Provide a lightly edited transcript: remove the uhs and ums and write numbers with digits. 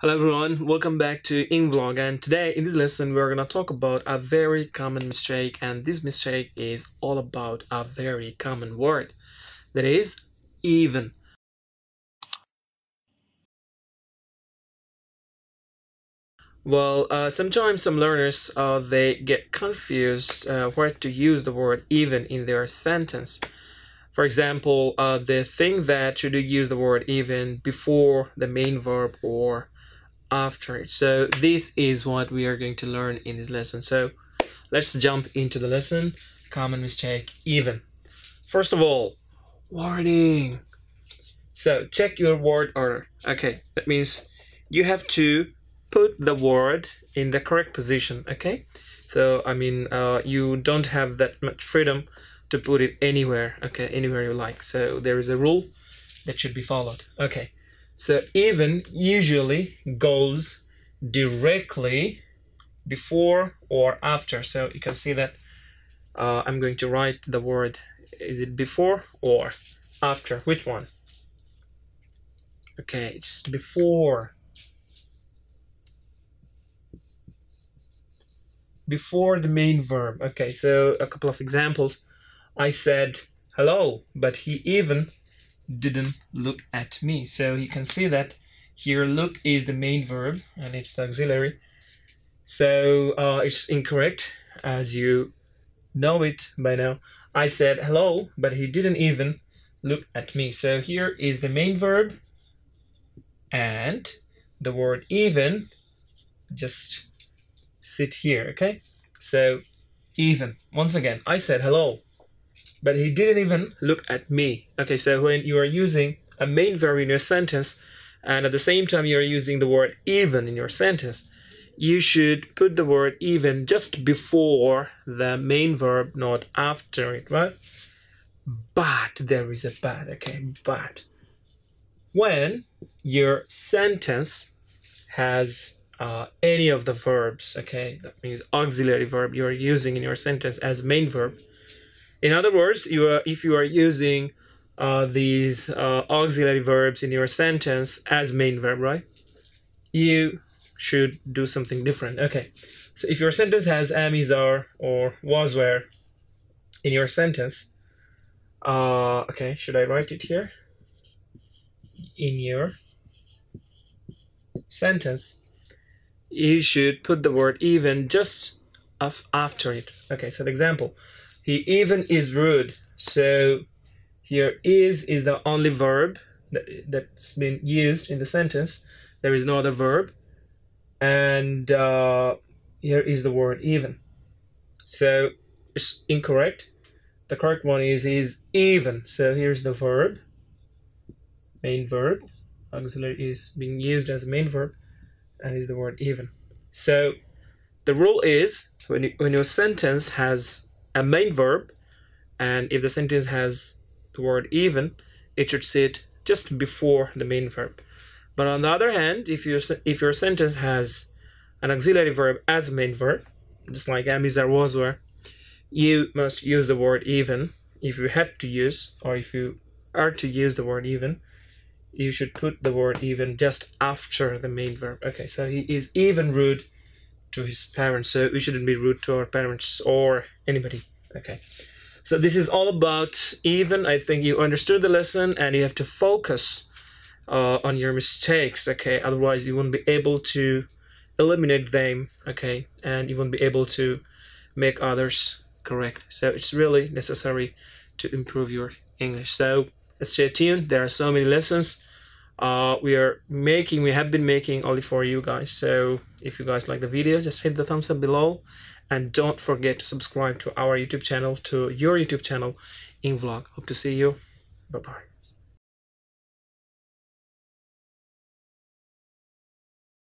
Hello everyone, welcome back to EngVlog, and today in this lesson we're gonna talk about a very common mistake, and this mistake is all about a very common word, that is even. Well, sometimes some learners they get confused where to use the word even in their sentence. For example, they think that should you use the word even before the main verb or after it. So this is what we are going to learn in this lesson. So let's jump into the lesson. Common mistake, even. First of all, warning. So check your word order. Okay, that means you have to put the word in the correct position. Okay, so you don't have that much freedom to put it anywhere. Okay, anywhere you like. So there is a rule that should be followed. Okay, so even usually goes directly before or after. So you can see that I'm going to write the word. Is it before or after? Which one? Okay, it's before. Before the main verb. Okay, so a couple of examples. I said hello, but he even didn't look at me. So you can see that here look is the main verb and it's the auxiliary. So it's incorrect, as you know it by now. I said hello, but he didn't even look at me. So here is the main verb and the word even just sit here. Okay, so even. Once again, I said hello, but he didn't even look at me. Okay, so when you are using a main verb in your sentence and at the same time you are using the word even in your sentence, you should put the word even just before the main verb, not after it, right? But there is a but. Okay, but when your sentence has any of the verbs, okay, that means auxiliary verb you are using in your sentence as main verb. In other words, if you are using these auxiliary verbs in your sentence as main verb, right, you should do something different. Okay, so if your sentence has am, is, are, or was, were in your sentence, okay, should I write it here? In your sentence, you should put the word even just after it. Okay, so the example, he even is rude. So here is the only verb that's been used in the sentence. There is no other verb. And here is the word even. So it's incorrect. The correct one is even. So here's the verb, main verb. Auxiliary is being used as a main verb, and is the word even. So the rule is when your sentence has a main verb, and if the sentence has the word even, it should sit just before the main verb. But on the other hand, if your sentence has an auxiliary verb as a main verb, just like am, is, are, was, were, you must use the word even. If you had to use, or if you are to use the word even, you should put the word even just after the main verb. Okay, so he is even rude to his parents, so we shouldn't be rude to our parents or anybody. Okay, so this is all about even. I think you understood the lesson and you have to focus on your mistakes. Okay, otherwise you won't be able to eliminate them. Okay, and you won't be able to make others correct. So it's really necessary to improve your English. So stay tuned. There are so many lessons we have been making only for you guys. So if you guys like the video, just hit the thumbs up below and don't forget to subscribe to our YouTube channel, to your YouTube channel, EngVlog. Hope to see you. Bye bye.